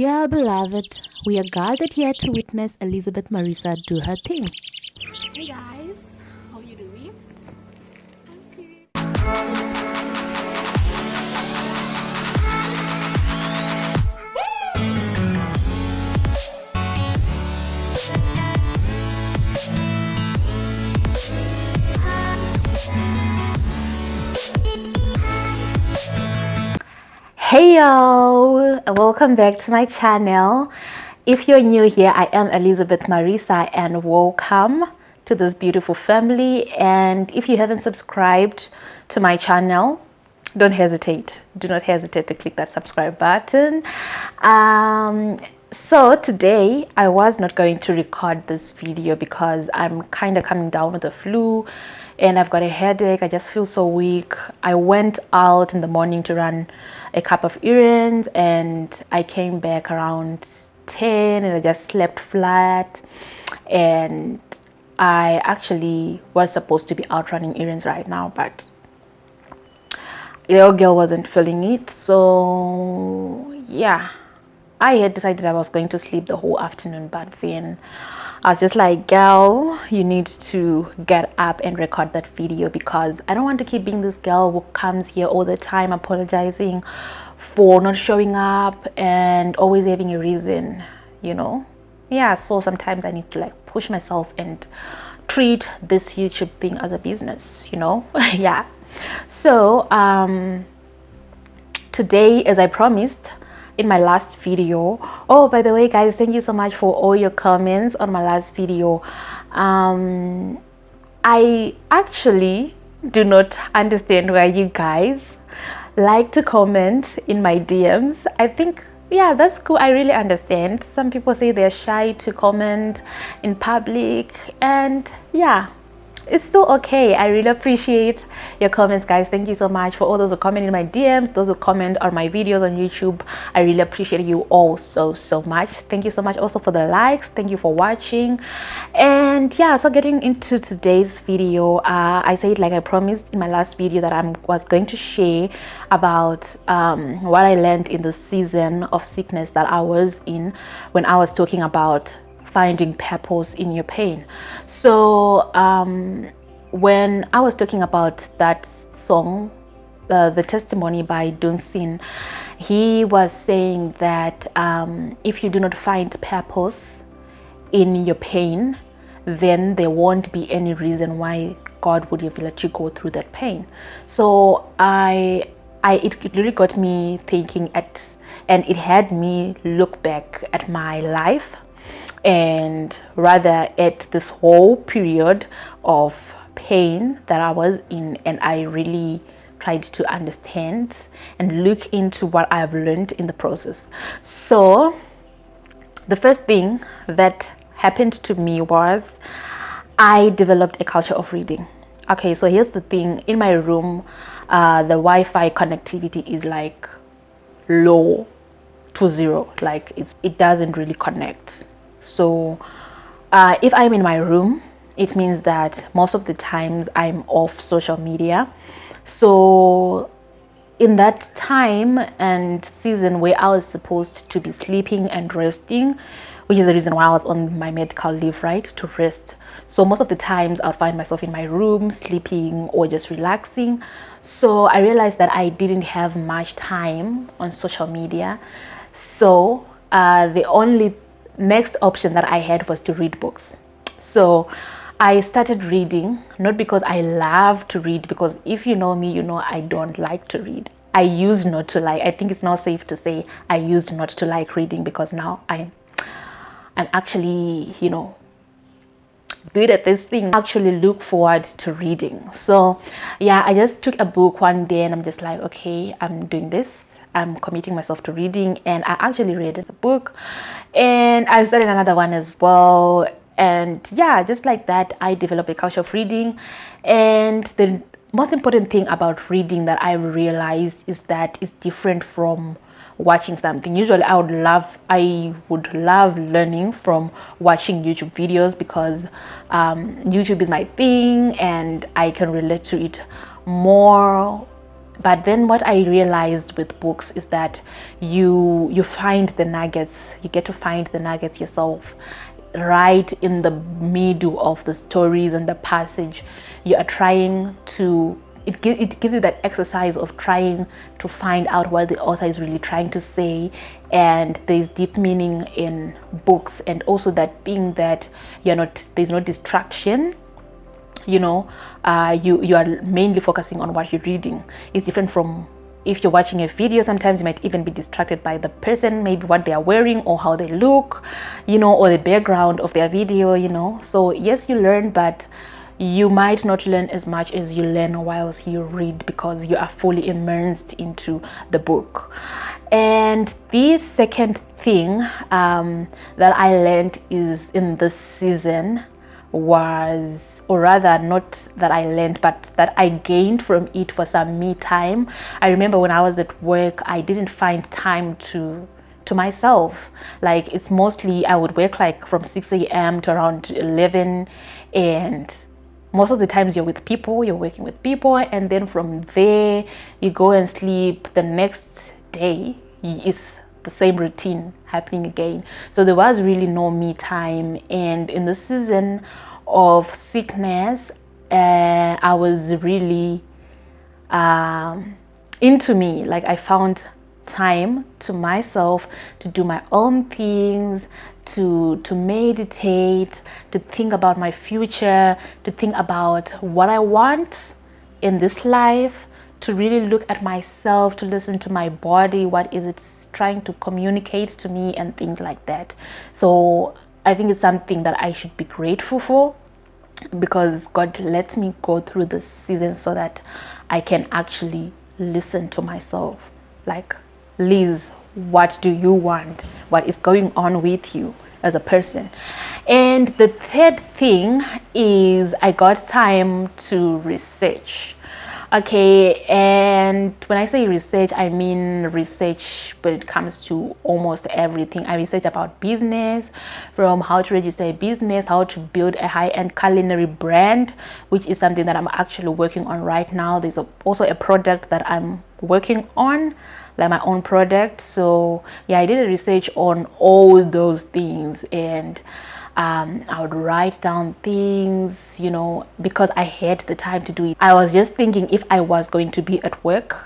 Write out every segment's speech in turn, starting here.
Dear beloved, we are gathered here to witness Elizabeth Marisa do her thing. Hey guys, how you doing? Okay. Hey yo, welcome back to my channel. If you're new here, I am Elizabeth Marisa and welcome to this beautiful family. And if you haven't subscribed to my channel, don't hesitate. Do not hesitate to click that subscribe button. So today I was not going to record this video because I'm kind of coming down with the flu and I've got a headache. I just feel so weak. I went out in the morning to run a couple of errands and I came back around 10 and I just slept flat, and I actually was supposed to be out running errands right now, but the old girl wasn't feeling it. So yeah, I had decided I was going to sleep the whole afternoon, but then I was just like, girl, you need to get up and record that video because I don't want to keep being this girl who comes here all the time apologizing for not showing up and always having a reason, you know. Yeah, so sometimes I need to like push myself and treat this YouTube thing as a business, you know. Yeah. So today, as I promised in my last video, oh, by the way guys, thank you so much for all your comments on my last video. I actually do not understand why you guys like to comment in my DMs. I think, yeah, that's cool. I really understand. Some people say they're shy to comment in public, and yeah, it's still okay. I really appreciate your comments, guys. Thank you so much for all those who comment in my DMs, those who comment on my videos on YouTube. I really appreciate you all so much. Thank you so much also for the likes. Thank you for watching. And yeah, so getting into today's video, I said, like I promised in my last video, that I was going to share about what I learned in the season of sickness that I was in, when I was talking about finding purpose in your pain. So when I was talking about that song, the testimony by Dunsin, he was saying that if you do not find purpose in your pain, then there won't be any reason why God would have let you go through that pain. So it really got me thinking and it had me look back at my life, and rather at this whole period of pain that I was in, and I really tried to understand and look into what I've learned in the process. So the first thing that happened to me was I developed a culture of reading. Okay, so here's the thing. In my room, the Wi-Fi connectivity is like low to zero. Like it doesn't really connect. So if I'm in my room, it means that most of the times I'm off social media. So in that time and season where I was supposed to be sleeping and resting, which is the reason why I was on my medical leave, right, to rest. So most of the times I'll find myself in my room sleeping or just relaxing. So I realized that I didn't have much time on social media. So the only next option that I had was to read books. So I started reading, not because I love to read, because if you know me, you know I don't like to read. I used not to like. I think it's now safe to say I used not to like reading, because now I'm actually, you know, good at this thing. I actually look forward to reading. So yeah, I just took a book one day and I'm just like, okay, I'm doing this. I'm committing myself to reading, and I actually read the book, and I started another one as well. And yeah, just like that, I developed a culture of reading. And the most important thing about reading that I realized is that it's different from watching something. Usually I would love learning from watching YouTube videos, because YouTube is my thing and I can relate to it more But then what I realized with books is that you find the nuggets. You get to find the nuggets yourself right in the middle of the stories and the passage. You are trying to, it gives you that exercise of trying to find out what the author is really trying to say. And there's deep meaning in books, and also that thing that there's no distraction. You are mainly focusing on what you're reading. It's different from if you're watching a video. Sometimes you might even be distracted by the person, maybe what they are wearing or how they look, or the background of their video. So yes, you learn, but you might not learn as much as you learn whilst you read, because you are fully immersed into the book. And the second thing that I learned is in this season was, or rather not that I learned, but that I gained from it, was some me time. I remember when I was at work, I didn't find time to myself. Like, it's mostly I would work like from 6 a.m. to around 11, and most of the times you're with people, you're working with people, and then from there you go and sleep. The next day is the same routine happening again. So there was really no me time. And in the season of sickness, I was really into me. Like, I found time to myself to do my own things, to meditate, to think about my future, to think about what I want in this life, to really look at myself, to listen to my body, what is it trying to communicate to me, and things like that. So I think it's something that I should be grateful for, because God let me go through this season so that I can actually listen to myself. Like, Liz, what do you want? What is going on with you as a person? And the third thing is I got time to research. Okay, and when I say research, I mean research when it comes to almost everything. I research about business, from how to register a business, how to build a high-end culinary brand, which is something that I'm actually working on right now. There's also a product that I'm working on, like my own product. So yeah, I did a research on all those things, and I would write down things, because I had the time to do it. I was just thinking, if I was going to be at work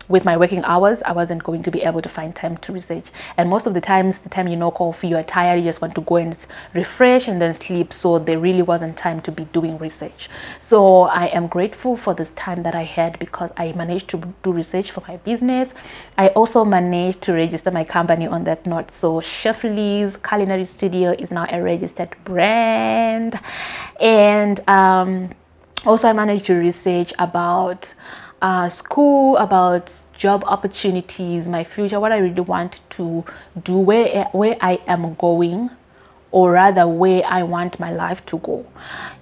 with my working hours, I wasn't going to be able to find time to research. And most of the times, the time you knock off, you are tired, you just want to go and refresh and then sleep. So there really wasn't time to be doing research. So I am grateful for this time that I had, because I managed to do research for my business. I also managed to register my company on that note. So Chef Liz Culinary Studio is now a registered brand. And also I managed to research about school, about job opportunities, my future, what I really want to do, where I am going, or rather where I want my life to go.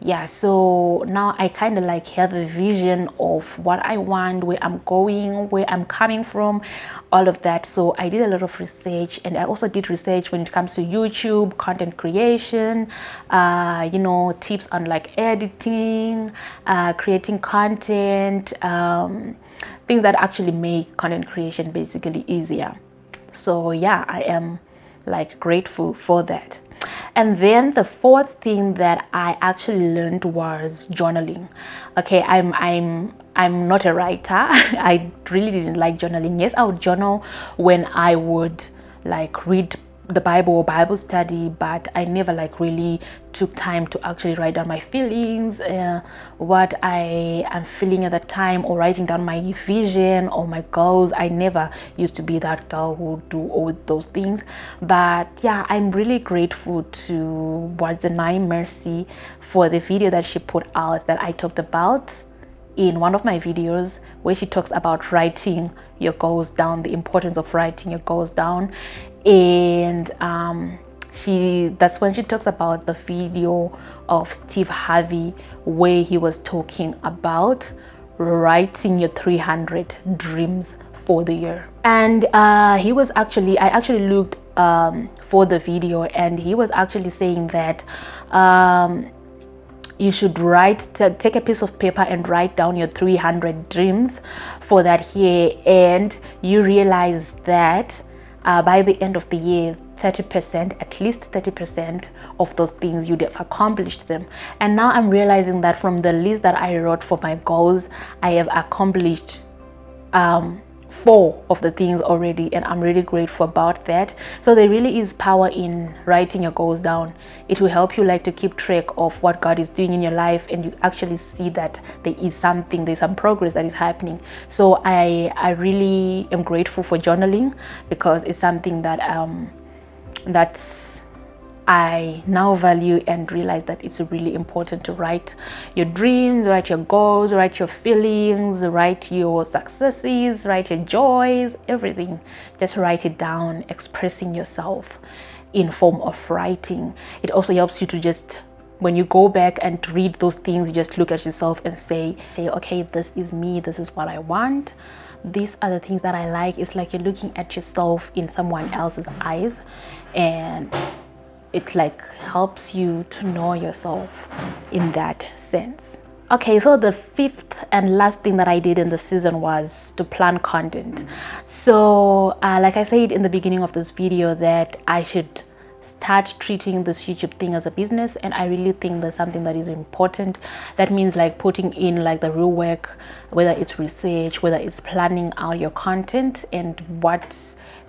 Yeah, so now I kind of like have a vision of what I want, where I'm going, where I'm coming from, all of that. So I did a lot of research, and I also did research when it comes to YouTube, content creation, tips on like editing, creating content, things that actually make content creation basically easier. So yeah, I am like grateful for that. And then the fourth thing that I actually learned was journaling. Okay, I'm not a writer. I really didn't like journaling. Yes, I would journal when I would like read the Bible or Bible study, but I never like really took time to actually write down my feelings, what I am feeling at the time, or writing down my vision or my goals. I never used to be that girl who would do all those things. But yeah, I'm really grateful to Wadzanai Mercy for the video that she put out that I talked about in one of my videos, where she talks about writing your goals down, the importance of writing your goals down. And that's when she talks about the video of Steve Harvey, where he was talking about writing your 300 dreams for the year. And I actually looked for the video, and he was actually saying that you should take a piece of paper and write down your 300 dreams for that year, and you realize that by the end of the year 30%, at least 30% of those things you'd have accomplished them. And now I'm realizing that from the list that I wrote for my goals, I have accomplished 4 of the things already, and I'm really grateful about that. So there really is power in writing your goals down. It will help you like to keep track of what God is doing in your life, and you actually see that there's some progress that is happening. So I really am grateful for journaling, because it's something that that I now value and realize that it's really important to write your dreams, write your goals, write your feelings, write your successes, write your joys, everything. Just write it down, expressing yourself in form of writing. It also helps you to just, when you go back and read those things, you just look at yourself and say, okay, this is me, this is what I want. These are the things that I like. It's like you're looking at yourself in someone else's eyes, and it like helps you to know yourself in that sense. Okay, so the 5th and last thing that I did in the season was to plan content. So like I said in the beginning of this video, that I should start treating this YouTube thing as a business, and I really think that's something that is important. That means like putting in like the real work, whether it's research, whether it's planning out your content and what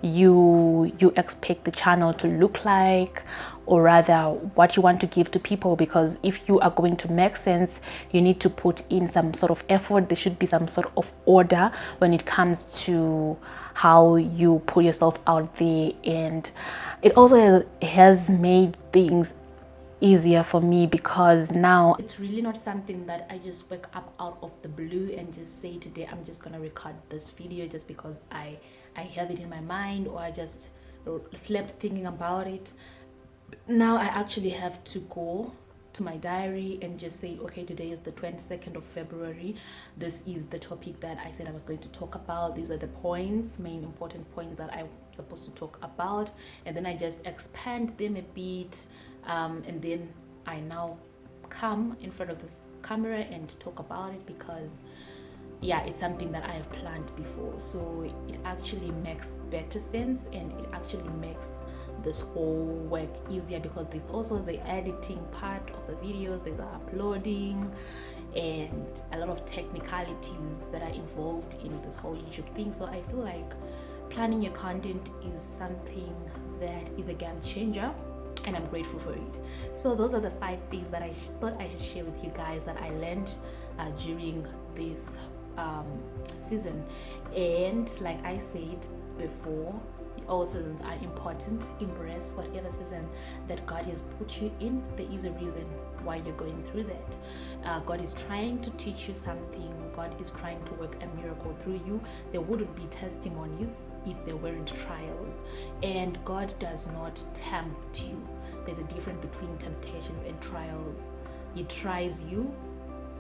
you expect the channel to look like, or rather what you want to give to people. Because if you are going to make sense, you need to put in some sort of effort. There should be some sort of order when it comes to how you put yourself out there. And it also has made things easier for me, because now it's really not something that I just wake up out of the blue and just say, today I'm just gonna record this video just because I have it in my mind, or I just slept thinking about it. Now I actually have to go to my diary and just say, okay, today is the 22nd of February. This is the topic that I said I was going to talk about. These are the points, main important points that I'm supposed to talk about, and then I just expand them a bit, and then I now come in front of the camera and talk about it, because yeah, it's something that I have planned before. So it actually makes better sense, and it actually makes this whole work easier, because there's also the editing part of the videos, there's the uploading, and a lot of technicalities that are involved in this whole YouTube thing. So I feel like planning your content is something that is a game changer, and I'm grateful for it. So those are the 5 things that I thought I should share with you guys that I learned during this season. And like I said before, all seasons are important. Embrace whatever season that God has put you in. There is a reason why you're going through that. God is trying to teach you something. God is trying to work a miracle through you. There wouldn't be testimonies if there weren't trials, and God does not tempt you. There's a difference between temptations and trials. He tries you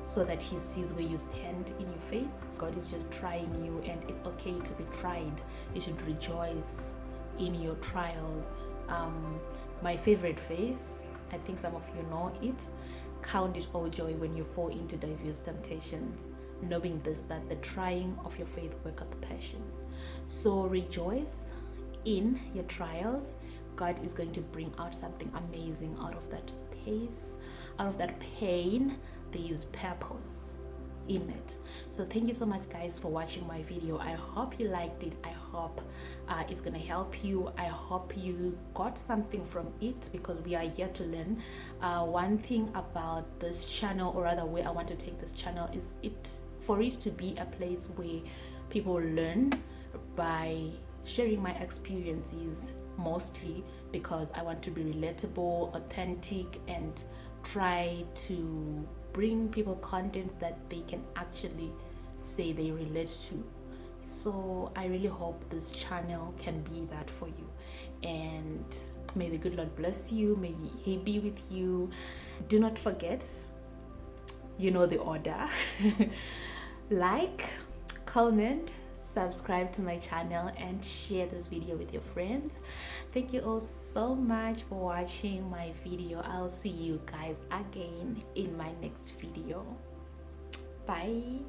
so that he sees where you stand in your faith. God is just trying you, and it's okay to be tried. You should rejoice in your trials. My favorite phrase, I think some of you know it: count it all joy when you fall into diverse temptations, knowing this, that the trying of your faith worketh patience. So rejoice in your trials. God is going to bring out something amazing out of that space, out of that pain. There is purpose in it. So thank you so much, guys, for watching my video. I hope you liked it. I hope it's gonna help you. I hope you got something from it, because we are here to learn. One thing about this channel, or rather where I want to take this channel, is for it to be a place where people learn by sharing my experiences, mostly because I want to be relatable, authentic, and try to bring people content that they can actually say they relate to. So I really hope this channel can be that for you, and may the good Lord bless you. May he be with you. Do not forget, you know the order. Like, comment, subscribe to my channel, and share this video with your friends. Thank you all so much for watching my video. I'll see you guys again in my next video. Bye.